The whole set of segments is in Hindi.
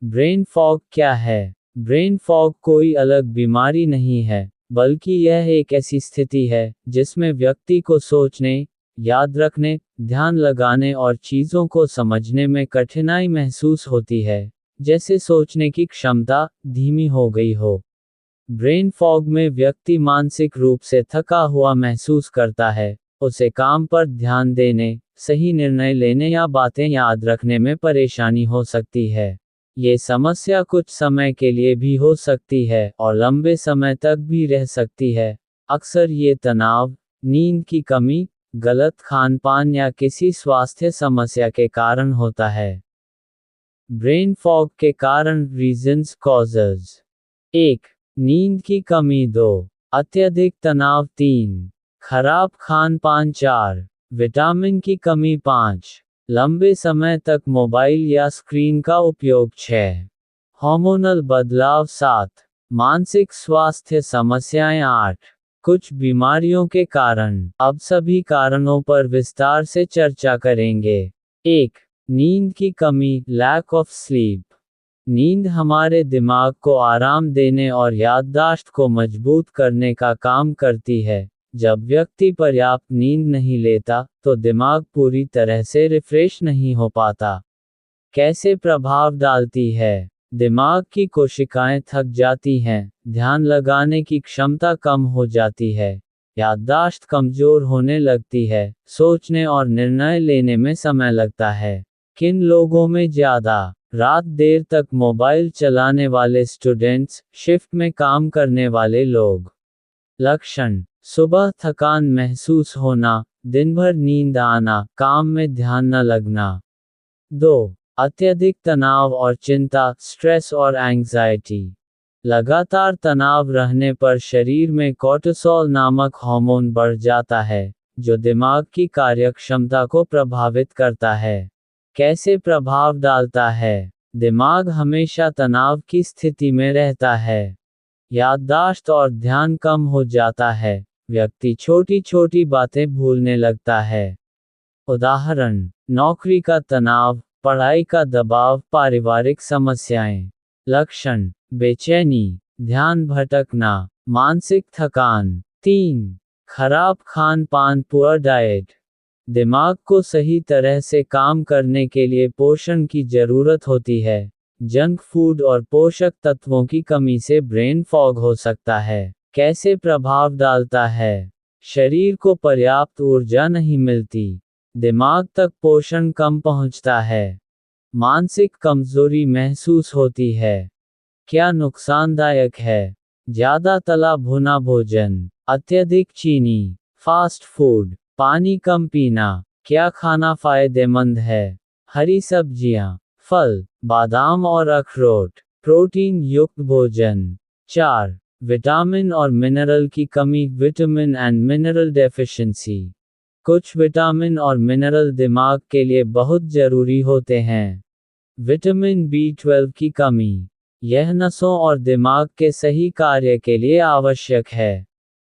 ब्रेन फॉग क्या है? ब्रेन फॉग कोई अलग बीमारी नहीं है, बल्कि यह एक ऐसी स्थिति है जिसमें व्यक्ति को सोचने, याद रखने, ध्यान लगाने और चीज़ों को समझने में कठिनाई महसूस होती है, जैसे सोचने की क्षमता धीमी हो गई हो। ब्रेन फॉग में व्यक्ति मानसिक रूप से थका हुआ महसूस करता है, उसे काम पर ध्यान देने, सही निर्णय लेने या बातें याद रखने में परेशानी हो सकती है। ये समस्या कुछ समय के लिए भी हो सकती है और लंबे समय तक भी रह सकती है। अक्सर ये तनाव, नींद की कमी, गलत खान-पान या किसी स्वास्थ्य समस्या के कारण होता है। ब्रेन फॉग के कारण रीजंस कॉजेज। 1. नींद की कमी। 2. अत्यधिक तनाव। 3. खराब खान-पान। 4. विटामिन की कमी। 5. लंबे समय तक मोबाइल या स्क्रीन का उपयोग। 6. हार्मोनल बदलाव। 7. मानसिक स्वास्थ्य समस्याएं। 8. कुछ बीमारियों के कारण। अब सभी कारणों पर विस्तार से चर्चा करेंगे। 1. नींद की कमी, लैक ऑफ स्लीप। नींद हमारे दिमाग को आराम देने और याददाश्त को मजबूत करने का काम करती है। जब व्यक्ति पर्याप्त नींद नहीं लेता, तो दिमाग पूरी तरह से रिफ्रेश नहीं हो पाता। कैसे प्रभाव डालती है? दिमाग की कोशिकाएं थक जाती हैं, ध्यान लगाने की क्षमता कम हो जाती है, याददाश्त कमजोर होने लगती है, सोचने और निर्णय लेने में समय लगता है। किन लोगों में ज़्यादा? रात देर तक मोबाइल चलाने वाले स्टूडेंट्स, शिफ्ट में काम करने वाले लोग। लक्षण: सुबह थकान महसूस होना, दिन भर नींद आना, काम में ध्यान न लगना। 2. अत्यधिक तनाव और चिंता, स्ट्रेस और एंग्जाइटी। लगातार तनाव रहने पर शरीर में कोर्टिसोल नामक हार्मोन बढ़ जाता है, जो दिमाग की कार्यक्षमता को प्रभावित करता है। कैसे प्रभाव डालता है? दिमाग हमेशा तनाव की स्थिति में रहता है। याददाश्त और ध्यान कम हो जाता है, व्यक्ति छोटी छोटी बातें भूलने लगता है। उदाहरण: नौकरी का तनाव, पढ़ाई का दबाव, पारिवारिक समस्याएं। लक्षण: बेचैनी, ध्यान भटकना, मानसिक थकान। 3. खराब खान-पान, पुअर डाइट। दिमाग को सही तरह से काम करने के लिए पोषण की जरूरत होती है। जंक फूड और पोषक तत्वों की कमी से ब्रेन फॉग हो सकता है। कैसे प्रभाव डालता है? शरीर को पर्याप्त ऊर्जा नहीं मिलती, दिमाग तक पोषण कम पहुंचता है, मानसिक कमजोरी महसूस होती है। क्या नुकसानदायक है? ज़्यादा तला भुना भोजन, अत्यधिक चीनी, फास्ट फूड, पानी कम पीना। क्या खाना फायदेमंद है? हरी सब्जियां, फल, बादाम और अखरोट, प्रोटीन युक्त भोजन। 4. विटामिन और मिनरल की कमी, विटामिन एंड मिनरल डेफिशिएंसी। कुछ विटामिन और मिनरल दिमाग के लिए बहुत जरूरी होते हैं। विटामिन B12 की कमी, यह नसों और दिमाग के सही कार्य के लिए आवश्यक है।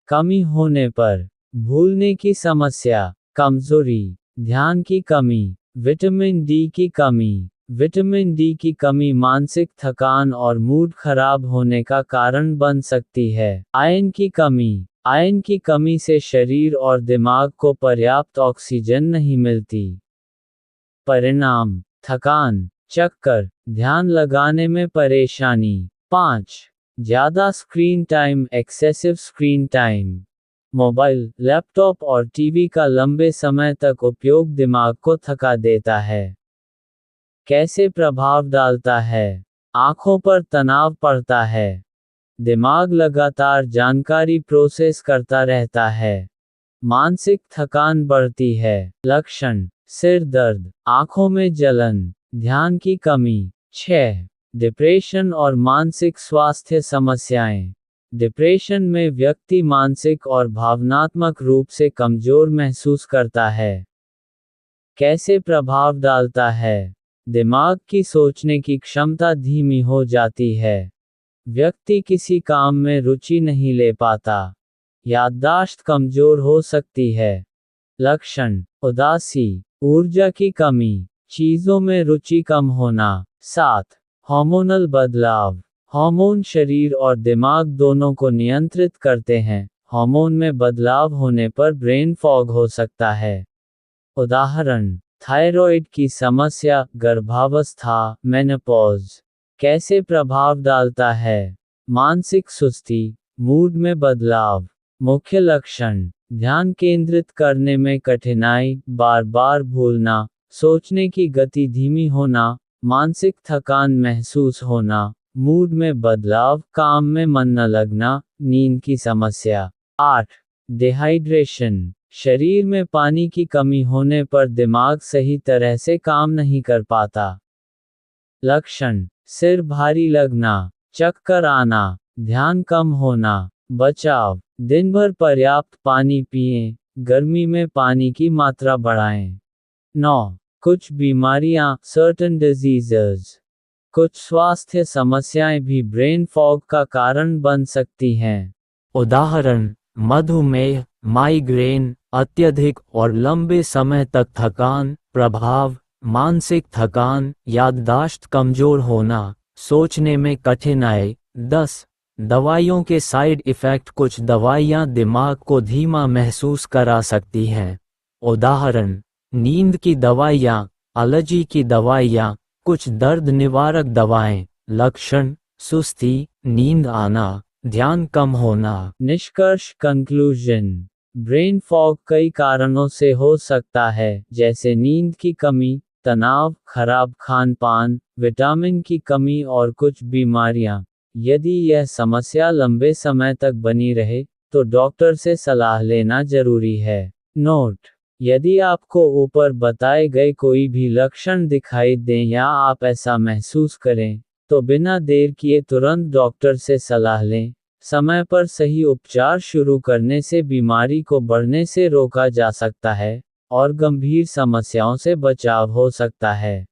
कमी होने पर भूलने की समस्या, कमजोरी, ध्यान की कमी। विटामिन डी की कमी। विटामिन डी की कमी मानसिक थकान और मूड खराब होने का कारण बन सकती है। आयरन की कमी। आयरन की कमी से शरीर और दिमाग को पर्याप्त ऑक्सीजन नहीं मिलती। परिणाम: थकान, चक्कर, ध्यान लगाने में परेशानी। 5. ज़्यादा screen time, excessive screen time. Mobile, laptop और टीवी का लंबे समय तक उपयोग दिमाग को थका देता है। कैसे प्रभाव डालता है? आँखों पर तनाव पड़ता है, दिमाग लगातार जानकारी प्रोसेस करता रहता है, मानसिक थकान बढ़ती है। लक्षण: सिर दर्द, आँखों में जलन, ध्यान की कमी। 6. डिप्रेशन और मानसिक स्वास्थ्य समस्याएं। डिप्रेशन में व्यक्ति मानसिक और भावनात्मक रूप से कमजोर महसूस करता है। कैसे प्रभाव डालता है? दिमाग की सोचने की क्षमता धीमी हो जाती है, व्यक्ति किसी काम में रुचि नहीं ले पाता, याददाश्त कमजोर हो सकती है। लक्षण: उदासी, ऊर्जा की कमी, चीजों में रुचि कम होना। 7. हार्मोनल बदलाव। हार्मोन शरीर और दिमाग दोनों को नियंत्रित करते हैं। हार्मोन में बदलाव होने पर ब्रेन फॉग हो सकता है। उदाहरण, थायराइड की समस्या, गर्भावस्था, मेनोपॉज। कैसे प्रभाव डालता है? मानसिक सुस्ती, मूड में बदलाव। मुख्य लक्षण, ध्यान केंद्रित करने में कठिनाई, बार बार भूलना, सोचने की गति धीमी होना, मानसिक थकान महसूस होना, मूड में बदलाव, काम में मन न लगना, नींद की समस्या। 8. डिहाइड्रेशन, शरीर में पानी की कमी होने पर दिमाग सही तरह से काम नहीं कर पाता। लक्षण, सिर भारी लगना, चक्कर आना, ध्यान कम होना। बचाव, दिन भर पर्याप्त पानी पिएं, गर्मी में पानी की मात्रा बढ़ाएं। 9. कुछ बीमारियां, सर्टेन डिजीजेस। कुछ स्वास्थ्य समस्याएं भी ब्रेन फॉग का कारण बन सकती हैं। उदाहरण, मधुमेह, माइग्रेन, अत्यधिक और लंबे समय तक थकान, प्रभाव, मानसिक थकान, याददाश्त कमजोर होना, सोचने में कठिनाई। 10. दवाइयों के साइड इफ़ेक्ट, कुछ दवाइयां दिमाग को धीमा महसूस करा सकती हैं। उदाहरण, नींद की दवाइयां, एलर्जी की दवाइयां, कुछ दर्द निवारक दवाएं। लक्षण, सुस्ती, नींद आना, ध्यान कम होना। निष्कर्ष, कंक्लूजन, ब्रेन फॉग कई कारणों से हो सकता है, जैसे नींद की कमी, तनाव, खराब खान पान, विटामिन की कमी और कुछ बीमारियां। यदि यह समस्या लंबे समय तक बनी रहे, तो डॉक्टर से सलाह लेना जरूरी है। नोट, यदि आपको ऊपर बताए गए कोई भी लक्षण दिखाई दें या आप ऐसा महसूस करें, तो बिना देर किए तुरंत डॉक्टर से सलाह लें। समय पर सही उपचार शुरू करने से बीमारी को बढ़ने से रोका जा सकता है और गंभीर समस्याओं से बचाव हो सकता है।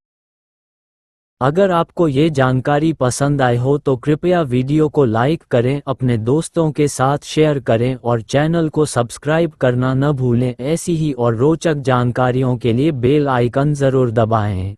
अगर आपको ये जानकारी पसंद आई हो तो कृपया वीडियो को लाइक करें, अपने दोस्तों के साथ शेयर करें और चैनल को सब्सक्राइब करना न भूलें। ऐसी ही और रोचक जानकारियों के लिए बेल आइकन ज़रूर दबाएं।